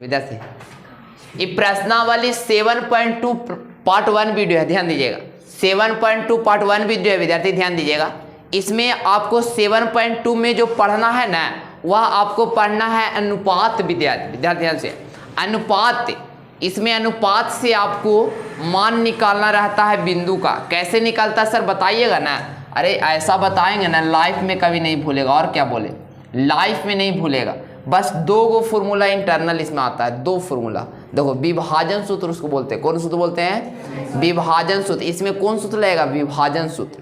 विद्यार्थी ये प्रश्नावली 7.2 पार्ट 1 वीडियो है, ध्यान दीजिएगा। 7.2 पार्ट 1 वीडियो है विद्यार्थी, ध्यान दीजिएगा। इसमें आपको 7.2 में जो पढ़ना है ना, वह आपको पढ़ना है अनुपात। विद्यार्थी ध्यान से, अनुपात। इसमें अनुपात से आपको मान निकालना रहता है बिंदु का। कैसे निकलता है सर बताइएगा ना। अरे ऐसा बताएंगे ना, लाइफ में कभी नहीं भूलेगा। और क्या बोले, लाइफ में नहीं भूलेगा। बस 2 फॉर्मूला इंटरनल इसमें आता है, 2 फॉर्मूला। देखो, विभाजन सूत्र उसको बोलते हैं। कौन सूत्र बोलते हैं? विभाजन सूत्र। इसमें कौन सूत्र लगेगा? विभाजन सूत्र।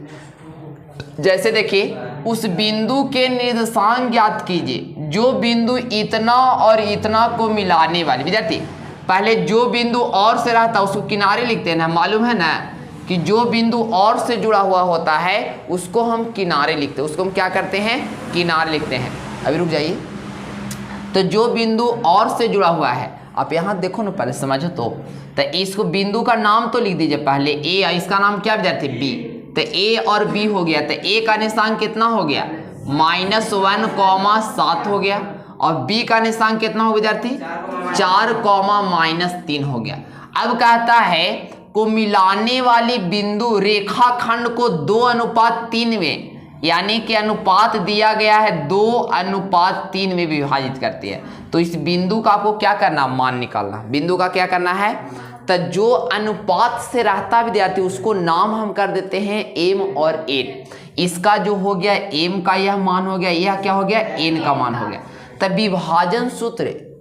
जैसे देखिए, उस बिंदु के निर्देशांक ज्ञात कीजिए जो बिंदु इतना और इतना को मिलाने वाली। विद्यार्थी पहले जो बिंदु और से रहता है उसको किनारे लिखते हैं ना, मालूम है ना कि जो बिंदु और से जुड़ा हुआ होता है उसको हम किनारे लिखते हैं। उसको हम क्या करते हैं? किनारे लिखते हैं। अभी रुक जाइए। तो जो बिंदु और से जुड़ा हुआ है, आप यहाँ देखो ना, पहले समझो तो इसको बिंदु का नाम तो लिख दीजिए पहले। ए, इसका नाम क्या विद्यार्थी? बी। तो ए और बी हो गया। तो ए का निशान कितना हो गया? -1,7 हो गया। और बी का निशान कितना हो विद्यार्थी? 4,-3 हो गया। अब कहता है को मिलाने वाली बिंदु रेखाखंड को 2:3 में, यानी कि अनुपात दिया गया है 2:3 में विभाजित करती है। तो इस बिंदु का आपको क्या करना? मान निकालना। बिंदु का क्या करना है? तो जो अनुपात से रहता विद्यार्थी उसको नाम हम कर देते हैं m और n। इसका जो हो गया m का यह मान हो गया, यह क्या हो गया? n का मान हो गया। तब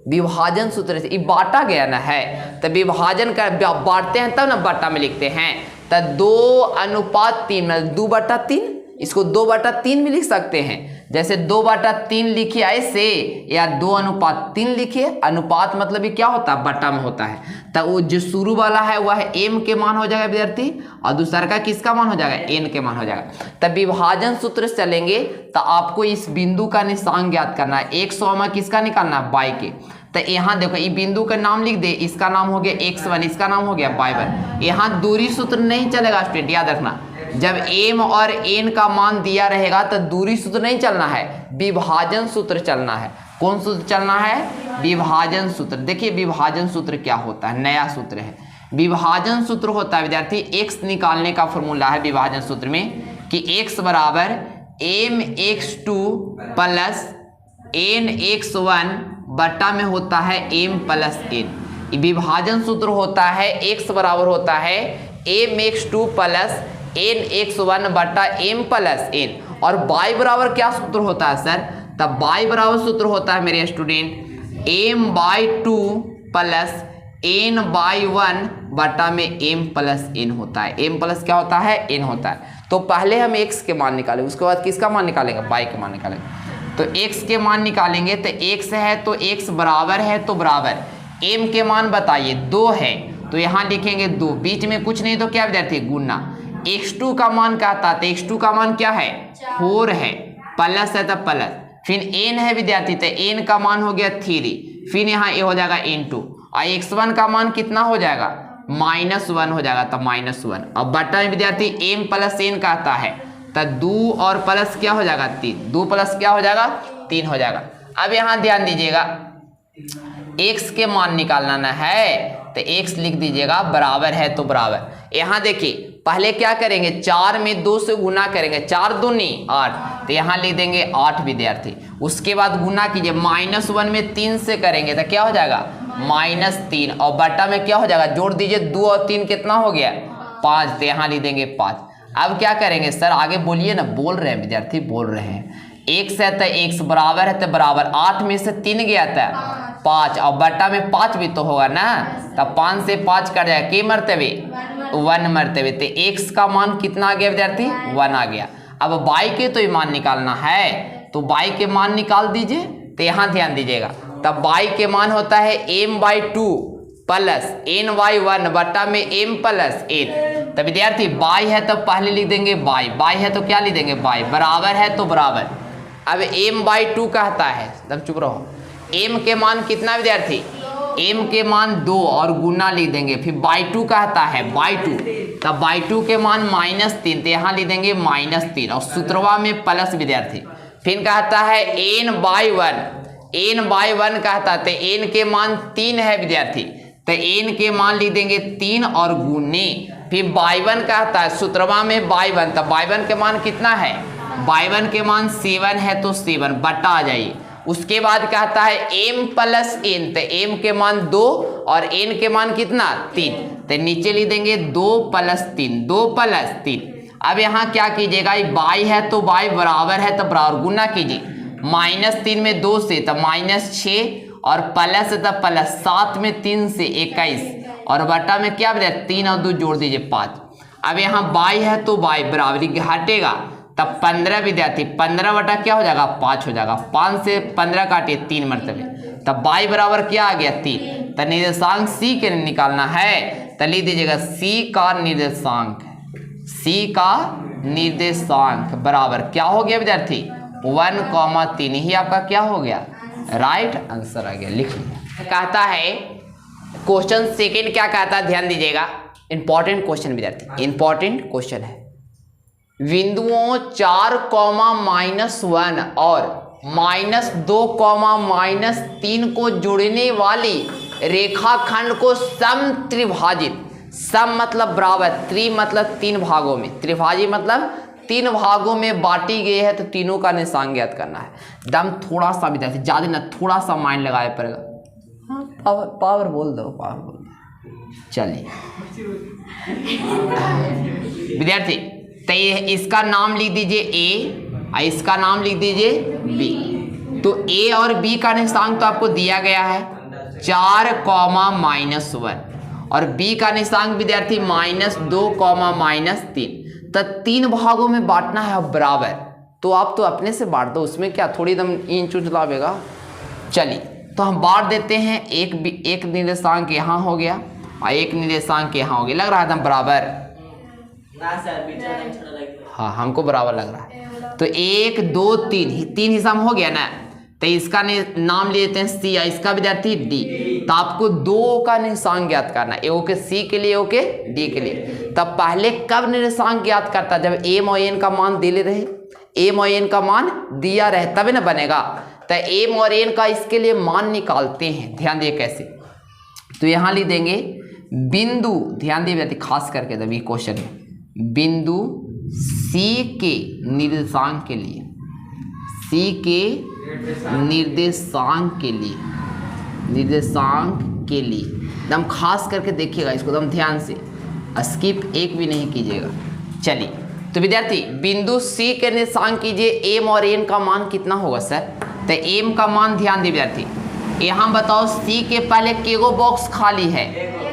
विभाजन सूत्र से बांटा गया ना है, तब विभाजन कर बांटते हैं तब ना बट्टा में लिखते हैं। तब 2:3 2/3, इसको 2/3 भी लिख सकते हैं। जैसे 2/3 लिखिए ऐसे, या 2:3 लिखिए। अनुपात मतलब ये क्या होता है? बट्टा में होता है। तब वो जो शुरू वाला है वह m के मान हो जाएगा विद्यार्थी, और दूसरा का किसका मान हो जाएगा? n के मान हो जाएगा। तब विभाजन सूत्र से चलेंगे तो आपको इस बिंदु का निशान ज्ञात करना है। 100 में किसका निकालना है? y के। तो यहाँ देखो, ये बिंदु का नाम लिख दे। इसका नाम हो गया x1, इसका नाम हो गया y1। यहाँ दूरी सूत्र नहीं चलेगा स्टूडेंट, याद रखना। जब m और n का मान दिया रहेगा तो दूरी सूत्र नहीं चलना है, विभाजन सूत्र चलना है। कौन सूत्र चलना है? विभाजन सूत्र। देखिए विभाजन सूत्र क्या होता है, नया सूत्र है। विभाजन सूत्र होता है विद्यार्थी, x निकालने का फॉर्मूला है विभाजन सूत्र में कि x बराबर mx2 प्लस nx1 बट्टा में होता है m प्लस n। विभाजन सूत्र होता है x बराबर होता है mx2 प्लस nx1 बटा m प्लस n। और y बराबर क्या सूत्र होता है सर? तब y बराबर सूत्र होता है मेरे स्टूडेंट m/2 प्लस n/1 बटा में m प्लस n होता है। m प्लस क्या होता है? n होता है। तो पहले हम x के मान निकालेंगे, उसके बाद किसका मान निकालेंगे? y के मान निकालेंगे। तो x के मान निकालेंगे तो x है तो x बराबर है तो बराबर m के मान बताइए 2 है तो यहाँ लिखेंगे 2, बीच में कुछ नहीं तो क्या विद्यार्थी? गुना। x2 का मान कहता है तो x2 का मान क्या है? 4 है, प्लस है तो प्लस, फिर n है विद्यार्थी तो n का मान हो गया 3, फिर यहाँ ये हो जाएगा n2, और x1 का मान कितना हो जाएगा? -1 हो जाएगा तो -1। अब बटा में विद्यार्थी m प्लस n कहता है तो 2 और प्लस क्या हो जाएगा? 3, 2 प्लस क्या हो जाएगा? 3 हो जाएगा। अब यहाँ ध्यान दीजिएगा, x के मान निकालना ना है तो x लिख दीजिएगा, बराबर है तो बराबर। यहाँ देखिए पहले क्या करेंगे? 4 में 2 से गुना करेंगे, 4 दूनी 8, तो यहाँ लिख देंगे 8 विद्यार्थी। उसके बाद गुना कीजिए, -1 में 3 से करेंगे तो क्या हो जाएगा? -3, और बटा में क्या हो जाएगा? जोड़ दीजिए, 2 और 3 कितना हो गया? 5, तो यहाँ लिख देंगे 5। अब क्या करेंगे सर? आगे बोलिए ना, बोल रहे हैं विद्यार्थी, बोल रहे हैं। x है तो x बराबर है तो बराबर, 8 में से 3 गया था 5, और बटा में 5 भी तो होगा ना, तब 5 से 5 कट जाएगा, के मरतबे? 1 मरतबे। तो x का मान कितना आ गया विद्यार्थी? 1 आ गया। अब y के तो मान निकालना है तो y के मान निकाल दीजिए। तो यहाँ ध्यान दीजिएगा, तब y के मान होता है m/2 प्लस n/1 बटा में m प्लस n। तो विद्यार्थी y है तो पहले लिख देंगे y है तो क्या लिख देंगे? y बराबर है तो बराबर। अब m/2 कहता है, तब चुप रहो। m के मान कितना विद्यार्थी? m के मान 2 और गुना लिख देंगे, फिर y2 कहता है y2, तब y2 के मान -3, तो यहाँ लिख देंगे -3 और सूत्रवा में प्लस विद्यार्थी। फिर कहता है n/1 n बाई 1 कहता है, तो n के मान 3 है विद्यार्थी, तो n के मान लिख देंगे 3 और गुने, फिर बाई 1 कहता है सूत्रवा में बाई 1, तो बाई 1 के मान कितना है, बाई 1 के मान 7 है, तो 7 बटा आ जाइए। उसके बाद कहता है m प्लस n, तो m के मान 2 और n के मान कितना 3, तो नीचे लिख देंगे 2 प्लस 3, 2 प्लस 3। अब यहाँ क्या कीजिएगा, बाई है तो बाई बराबर है तो बराबर गुना कीजिए, -3 में 2 से तो -6 और प्लस है तो प्लस 7 में 3 से 21 और बटा में क्या बचा 3 और 2 जोड़ दीजिए 5। अब यहाँ बाई है तो बाई बराबरी हटेगा, तब 15 विद्यार्थी 15 बटा क्या हो जाएगा 5 हो जाएगा, 5 से 15 काटिए 3 मरतबे, तब बाई बराबर क्या आ गया 3। तो निर्देशांक सी के निकालना है, तो लिख दीजिएगा सी का निर्देशांक, सी का निर्देशांक बराबर क्या हो गया विद्यार्थी 1,3, ही आपका क्या हो गया राइट आंसर आ गया, लिख लीजिए। कहता है क्वेश्चन सेकंड क्या कहता है, ध्यान दीजिएगा, इंपॉर्टेंट क्वेश्चन विद्यार्थी, इंपॉर्टेंट क्वेश्चन है। बिंदुओं 4, -1 और -2, -3 को जोड़ने वाली रेखाखंड को समत्रिभाजित, सम मतलब बराबर, त्रि मतलब 3 भागों में, त्रिभाजी मतलब 3 भागों में बांटी गई है, तो तीनों का निशान ज्ञात करना है। दम थोड़ा सा विद्यार्थी, ज्यादा ना, थोड़ा सा माइंड लगाए पड़ेगा। हाँ पावर बोल दो, पावर बोल दो। चलिए विद्यार्थी, तो इसका नाम लिख दीजिए ए और इसका नाम लिख दीजिए बी। तो ए और बी का निशान तो आपको दिया गया है 4, -1 और बी का निशान विद्यार्थी -2, -3। तो 3 भागों में बांटना है बराबर, तो आप तो अपने से बांट दो, उसमें क्या थोड़ी दम इंच उंच लावेगा। चलिए तो हम बांट देते हैं, एक निर्देशांक यहाँ हो गया और एक निर्देशांक यहाँ हो गया, लग रहा है एकदम बराबर ना सर, हाँ हमको बराबर लग रहा है। तो 1, 2, 3 हिस्सा में हो गया ना, तो इसका नाम ले लेते हैं सी, इसका विद्यार्थी डी। तो आपको 2 का निशान ज्ञात करना है, ओके सी के लिए, ओके डी के लिए। तब पहले कब निशान ज्ञात करता, जब एम और एन का मान दिले रहे, एम और एन का मान दिया रहे तभी ना बनेगा। तो एम और एन का इसके लिए मान निकालते हैं, ध्यान दिए कैसे। तो यहाँ लिख देंगे बिंदु, ध्यान दिए विद्यार्थी खास करके जब ये क्वेश्चन है, बिंदु सी के निर्देशांक के लिए, सी के निर्देशांक के लिए, निर्देशांक के लिए एकदम खास करके देखिएगा इसको एकदम ध्यान से, स्किप एक भी नहीं कीजिएगा। चलिए तो विद्यार्थी बिंदु सी के निर्देशांक कीजिए, एम और एन का मान कितना होगा सर। तो एम का मान ध्यान दिए विद्यार्थी, यहाँ बताओ सी के पहले केगो बॉक्स खाली है,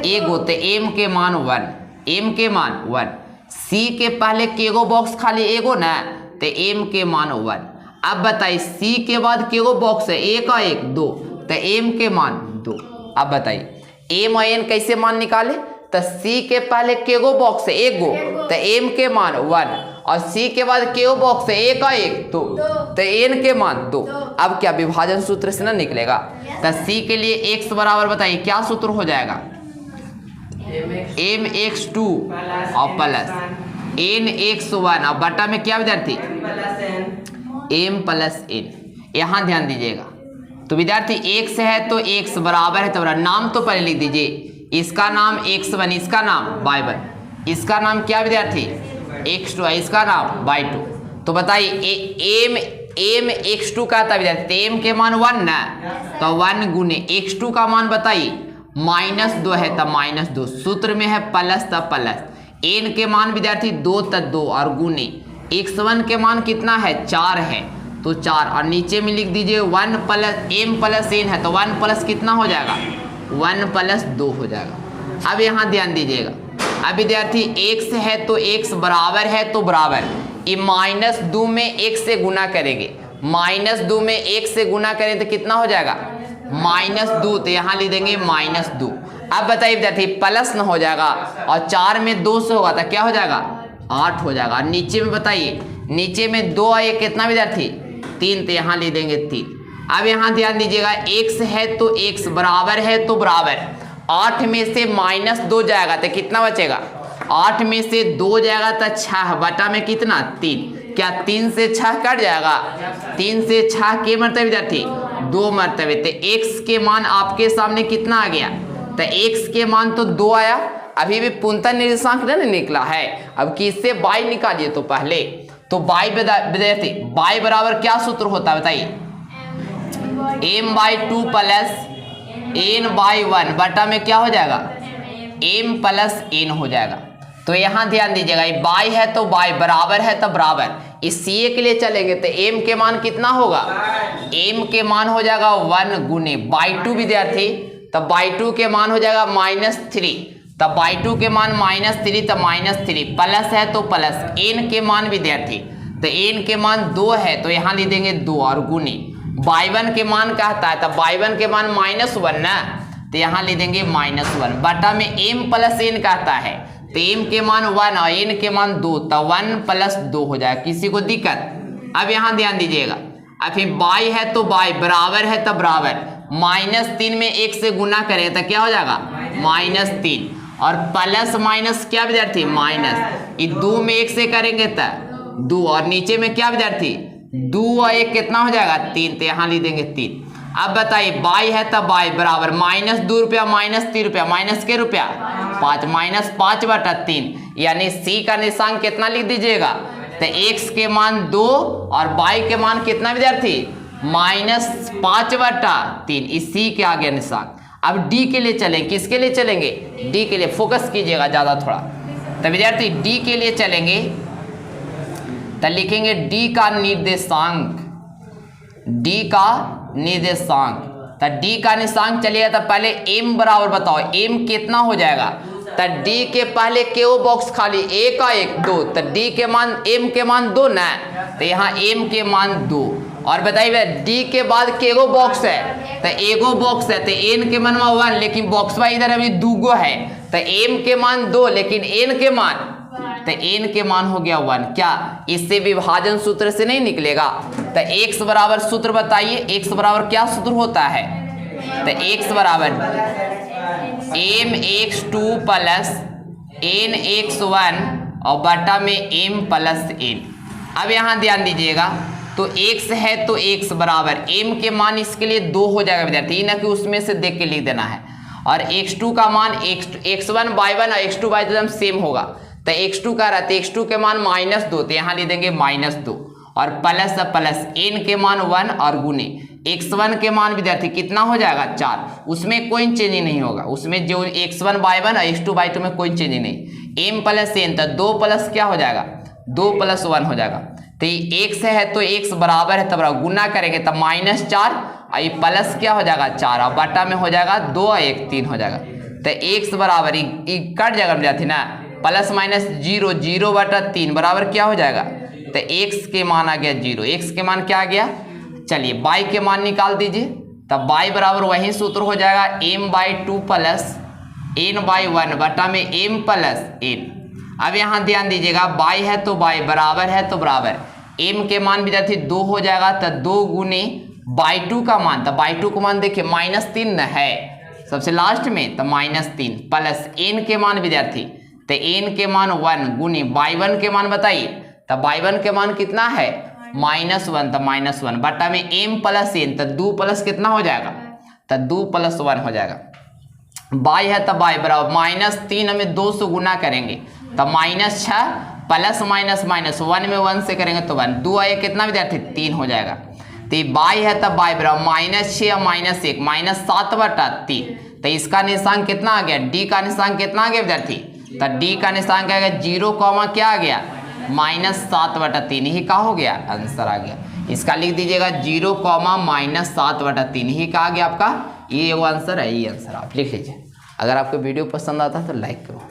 एगो, तो एम के मान 1, एम के मान 1। सी के पहले केगो बॉक्स खाली एगो ना, तो एम के मान 1। अब बताइए सी के बाद केगो बॉक्स है, एक और 1, 2, तो एम के मान 2। अब बताइए एम और एन कैसे मान निकाले, तो सी के पहले केगो बॉक्स है एगो, तो एम के मान 1 और सी के बाद केगो बॉक्स है एक और 1, 2, तो एन के मान 2। अब क्या विभाजन सूत्र से ना निकलेगा, तो सी के लिए x बराबर बताइए क्या सूत्र हो जाएगा, mx2 और प्लस nx1 और बटा में क्या विद्यार्थी m प्लस n। यहाँ ध्यान दीजिएगा, तो विद्यार्थी x है तो x बराबर है, तो नाम तो पहले लिख दीजिए, इसका नाम x1, इसका नाम y1, इसका नाम क्या विद्यार्थी x2, इसका नाम y2। तो बताइए m x2 का था विद्यार्थी, m के मान 1 ना, तो 1 गुने x2 का मान बताइए -2 है तो -2, सूत्र में है प्लस तो प्लस, n के मान विद्यार्थी 2 तो 2 और गुने x1 के मान कितना है 4 है, तो 4 और नीचे में लिख दीजिए 1 प्लस m प्लस n है, तो 1 प्लस कितना हो जाएगा 1 प्लस 2 हो जाएगा। अब यहाँ ध्यान दीजिएगा, अब विद्यार्थी x है तो x बराबर है तो बराबर, ये -2 में 1 से गुना करेंगे, -2 में 1 से गुना करें तो कितना हो जाएगा -2, तो यहाँ लिख देंगे -2। अब बताइए विद्यार्थी प्लस न हो जाएगा और 4 में 2 से होगा तो क्या हो जाएगा 8 हो जाएगा। नीचे में बताइए, नीचे में 2 और 1 कितना विद्यार्थी 3, तो यहाँ लिख देंगे 3। अब यहाँ ध्यान दीजिएगा x है तो x बराबर है तो बराबर, 8 में से -2 जाएगा तो कितना बचेगा, 8 में से 2 जाएगा तो 6 बटा में कितना 3, क्या 3 से 6 कट जाएगा, 3 से 6 के मतलब विद्यार्थी 2 मरतबे। तो x के मान आपके सामने कितना आ गया, तो x के मान तो 2 आया, अभी भी पूर्णतः निर्देशांक नहीं निकला है। अब किससे y निकालिए, तो पहले तो y विद्यार्थी y बराबर क्या सूत्र होता है बताइए, m/2 प्लस n/1 बटा में क्या हो जाएगा, m प्लस n हो जाएगा। तो यहाँ ध्यान दीजिएगा, y है तो y, बराबर है तो बराबर, इस CA के लिए चलेंगे तो m के मान कितना होगा, m के मान हो जाएगा 1 गुने बाई 2 विद्यार्थी, तब बाई 2 के मान हो जाएगा -3, तब बाई 2 के मान -3, तब -3 प्लस है तो प्लस n के मान विद्यार्थी, तो n के मान 2 है तो यहाँ लिख देंगे 2 और गुने y1 के मान कहता है, तब y1 के मान -1 ना, तो यहाँ लिख देंगे -1 बटा में m प्लस n कहता है, तो m के मान 1 और n के मान 2, तो 1 प्लस 2 हो जाएगा। किसी को दिक्कत? अब यहाँ ध्यान दीजिएगा, अब फिर y है तो y, बराबर है तो बराबर, -3 में 1 से गुना करें तो क्या हो जाएगा -3, और प्लस माइनस क्या विद्यार्थी माइनस, ये 2 में 1 से करेंगे तो 2, और नीचे में क्या विद्यार्थी 2 और 1 कितना हो जाएगा 3, तो यहाँ लिख देंगे 3। अब बताइए y है तब y बराबर -2 रुपया -3 रुपया माइनस के रुपया 5, -5 बटा 3, यानी C का निशान कितना लिख दीजिएगा, तो x के मान 2 और y के मान कितना विद्यार्थी -5 बटा 3, इस C के आगे निशान। अब D के लिए चलेंगे, किसके लिए चलेंगे, D के लिए, फोकस कीजिएगा ज़्यादा थोड़ा। तो विद्यार्थी D के लिए चलेंगे तो लिखेंगे D का निर्देशांक, D का निर्देशांक, तो D का निर्देशांक चलिए, तो पहले M बराबर बताओ, M कितना हो जाएगा, तो D के पहले क्यों बॉक्स खाली, 1 का 1 2, तो D के मान M के मान 2 ना, तो यहाँ M के मान 2, और बताइए D के बाद केगो बॉक्स है, तो एगो बॉक्स है, तो N के मान 1, लेकिन बॉक्स में इधर अभी 2 है, तो M के मान 2 लेकिन N के मान, तो n के मान हो गया 1, क्या इससे विभाजन सूत्र से नहीं निकलेगा, तो x बराबर सूत्र बताइए, x बराबर क्या सूत्र होता है, तो x बराबर mx2 प्लस nx1 और बटा में m प्लस n। अब यहाँ ध्यान दीजिएगा, तो x है तो x बराबर m के मान इसके लिए 2 हो जाएगा विद्यार्थी, ना कि उसमें से देख के लिख देना है, और x2 का मान x1 y1 और x2 y एकदम सेम होगा, तो x2 का रहता है, x2 के मान -2, तो यहाँ लिख देंगे -2, और प्लस n के मान 1 और गुने x1 के मान विद्यार्थी कितना हो जाएगा 4, उसमें कोई चेंज नहीं होगा, उसमें जो x1 y1 और x2 y2 में कोई चेंज नहीं, m प्लस n, तो 2 प्लस क्या हो जाएगा 2 प्लस 1 हो जाएगा, तो x है तो x बराबर है, तब गुना करेंगे तब -4 और ये प्लस क्या हो जाएगा 4, और बटा में हो जाएगा 2 और 1 3 हो जाएगा, तो x बराबर कट जाएगा विद्यार्थी ना, प्लस माइनस 0 0 बटा 3 बराबर क्या हो जाएगा, तो x के मान आ गया 0, x के मान क्या आ गया, चलिए y के मान निकाल दीजिए, तब y बराबर वही सूत्र हो जाएगा m/2 प्लस n/1 बटा में m प्लस n। अब यहाँ ध्यान दीजिएगा, y है तो y, बराबर है तो बराबर, m के मान विद्यार्थी 2 हो जाएगा, तो 2 गुने बाई 2 का मान, तो बाई 2 का मान देखिए -3 है सबसे लास्ट में, तो -3 प्लस n के मान विद्यार्थी, तो n के मान 1 गुने y1 के मान बताइए, तो y1 के मान कितना है -1, तो -1 बटा में m प्लस n, तो 2 प्लस कितना हो जाएगा, तो 2 प्लस 1 हो जाएगा, y है तो y बराबर -3 हमें 2 से गुना करेंगे, तो -6 प्लस माइनस माइनस 1 में 1 से करेंगे तो 1, 2 आए कितना विद्यार्थी 3 हो जाएगा, तो y है तो y बराबर -6 और -1 -7 बटा 3, तो इसका निशान कितना आ गया, d का निशान कितना आ गया विद्यार्थी, तो d का निशान क्या आ गया 0, क्या आ गया -7 बटा 3, ही का हो गया आंसर आ गया। इसका लिख दीजिएगा 0, -7 बटा 3, ही का आ गया आपका, ये वो आंसर है, ये आंसर आप लिख लीजिए। अगर आपको वीडियो पसंद आता है तो लाइक करो,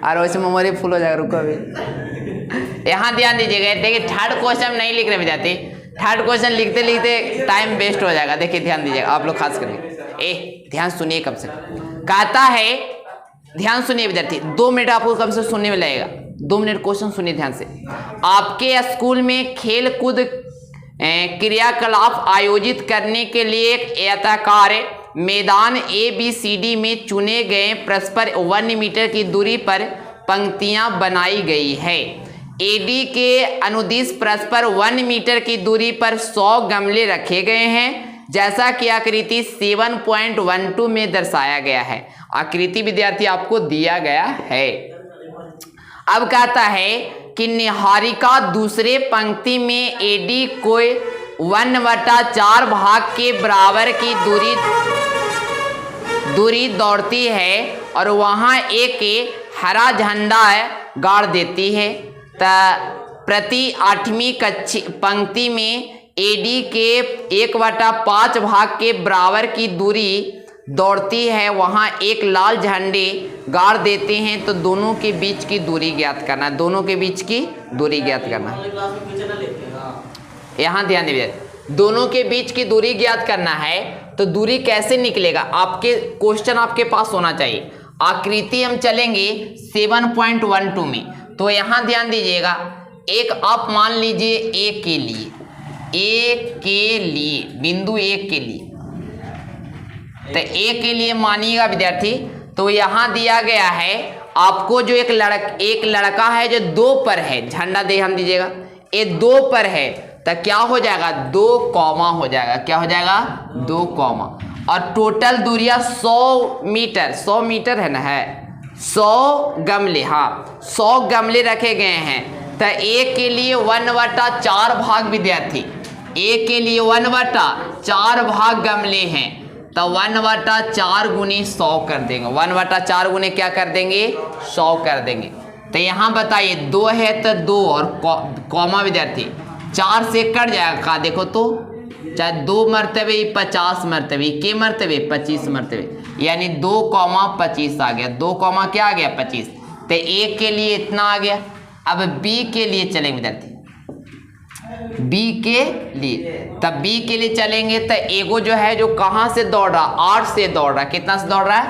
और वैसे मेमोरी फुल हो जाएगा, रुको अभी। यहाँ ध्यान दीजिएगा, देखिए थर्ड क्वेश्चन नहीं लिख रहे विद्यार्थी, थर्ड क्वेश्चन लिखते लिखते टाइम वेस्ट हो जाएगा। देखिए ध्यान दीजिएगा आप लोग खास करके, ध्यान सुनिए कम से कम, कहता है ध्यान सुनिए विद्यार्थी, 2 मिनट आपको कम से सुनने में लगेगा, 2 मिनट क्वेश्चन सुनिए ध्यान से। आपके स्कूल में खेल कूद क्रियाकलाप आयोजित करने के लिए एक आयताकार मैदान ABCD में चुने गए परस्पर 1 मीटर की दूरी पर पंक्तियां बनाई गई है। एडी के अनुदिश परस्पर 1 मीटर की दूरी पर 100 गमले रखे गए हैं, जैसा कि आकृति 7.12 में दर्शाया गया है। आकृति विद्यार्थी आपको दिया गया है। अब कहता है कि निहारिका दूसरे पंक्ति में एडी को 1/4 भाग के बराबर की दूरी दौड़ती है और वहां एक हरा झंडा गाड़ देती है। प्रति 8वीं पंक्ति में एडी के 1/5 भाग के बराबर की दूरी दौड़ती है, वहां एक लाल झंडे गाड़ देते हैं। तो दोनों के बीच की दूरी ज्ञात करना, दोनों के बीच की दूरी ज्ञात करना। यहाँ ध्यान दीजिए, दोनों के बीच की दूरी ज्ञात करना है। तो दूरी कैसे निकलेगा, आपके क्वेश्चन आपके पास होना चाहिए। आकृति हम चलेंगे 7.12 में। तो यहाँ ध्यान दीजिएगा, एक आप मान लीजिए ए के लिए बिंदु ए के लिए, तो ए के लिए मानिएगा विद्यार्थी। तो यहाँ दिया गया है आपको जो एक लड़का है जो 2 पर है, झंडा ध्यान दीजिएगा, ये 2 पर है, तो क्या हो जाएगा 2 कॉमा हो जाएगा। क्या हो जाएगा 2 कॉमा। और टोटल दूरियां 100 मीटर है ना, है 100 गमले, हाँ 100 गमले रखे गए हैं। तो ए के लिए 1/4 भाग विद्यार्थी, ए के लिए 1/4 भाग गमले हैं, तो 1/4 गुनी 100 कर देंगे। 1/4 गुने क्या कर देंगे 100 कर देंगे। तो यहाँ बताइए 2 है तो 2 और कॉमा विद्यार्थी 4 से कट जाएगा का, देखो तो चाहे 2 मरतबे 50 मरतबे, के मरतबे 25 मरतबे, यानी 2,25 आ गया। 2, क्या आ गया 25। तो ए के लिए इतना आ गया। अब बी के लिए चलेंगे विद्यार्थी, बी के लिए, तब बी के लिए चलेंगे तो एगो जो है जो कहाँ से दौड़ रहा 8 से दौड़ रहा है। कितना से दौड़ रहा है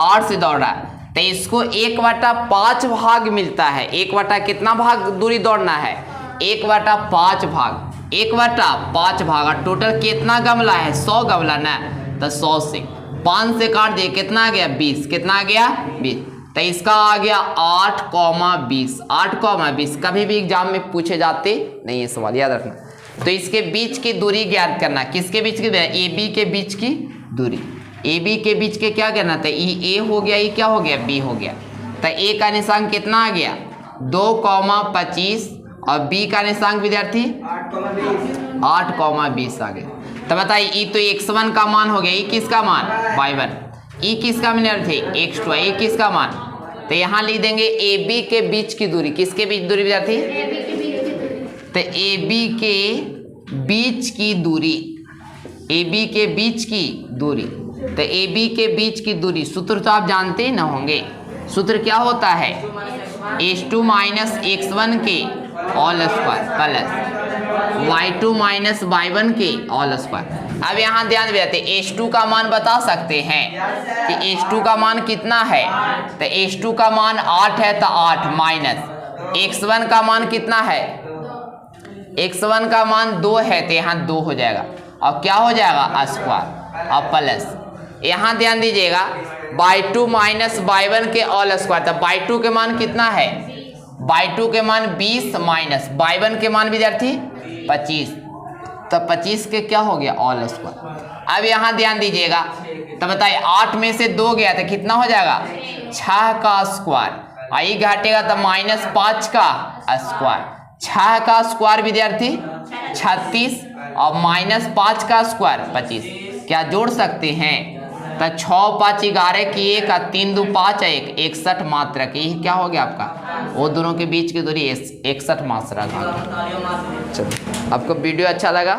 8 से दौड़ रहा है। तो इसको 1/5 भाग मिलता है। 1 कितना भाग दूरी दौड़ना है 1/5 भाग, 1/5 भाग। और टोटल कितना गमला है 100 गमला ना, तो 100 से 5 से काट दिए, कितना आ गया 20। कितना आ गया 20। तो इसका आ गया 8,20। 8,20 कभी भी एग्जाम में पूछे जाते नहीं है सवाल, याद रखना। तो इसके बीच की दूरी ज्ञात करना, किसके बीच की, ए बी के बीच की दूरी। ए बी के बीच के क्या करना था, ए हो गया, ये क्या हो गया बी हो गया। तो ए का निशान कितना आ गया 2,25 और बी का निशान विद्यार्थी 8,20 आ गया। तो बताइए ई तो x1 का मान हो गया, ई किसका मान y1, ई किसका विद्यार्थी x2, ई किसका मान। तो यहाँ लिख देंगे ए बी के बीच की दूरी, किसके बीच दूरी विद्यार्थी, तो ए बी के बीच की दूरी, ए बी के बीच की दूरी। तो ए बी के बीच की दूरी सूत्र तो आप जानते ही ना होंगे। सूत्र क्या होता है h2 माइनस x1 के all square plus y2 minus y1 के ऑल स्क्वायर। अब यहाँ ध्यान देते h2 का मान बता सकते हैं कि h2 का मान कितना है। तो h2 का मान 8 है, तो 8 माइनस x1 का मान कितना है, x1 का मान 2 है, तो यहाँ 2 हो जाएगा और क्या हो जाएगा स्क्वायर और प्लस। यहाँ ध्यान दीजिएगा y2 माइनस y1 के ऑल स्क्वायर। तो y2 के मान कितना है, y2 के मान 20 माइनस y1 के मान विद्यार्थी 25, तो 25 के क्या हो गया ऑल स्क्वायर। अब यहाँ ध्यान दीजिएगा, तो बताइए 8 में से 2 गया तो कितना हो जाएगा 6 का स्क्वायर, आई घटेगा तो -5 का स्क्वायर। 6 का स्क्वायर विद्यार्थी 36 और -5 का स्क्वायर 25, क्या जोड़ सकते हैं। तो 6 5 11 की 1 और 3 2 5 1 61 मात्रक, ये क्या हो गया आपका, वो दोनों के बीच की दूरी 61 मात्रक। चलो आपको वीडियो अच्छा लगा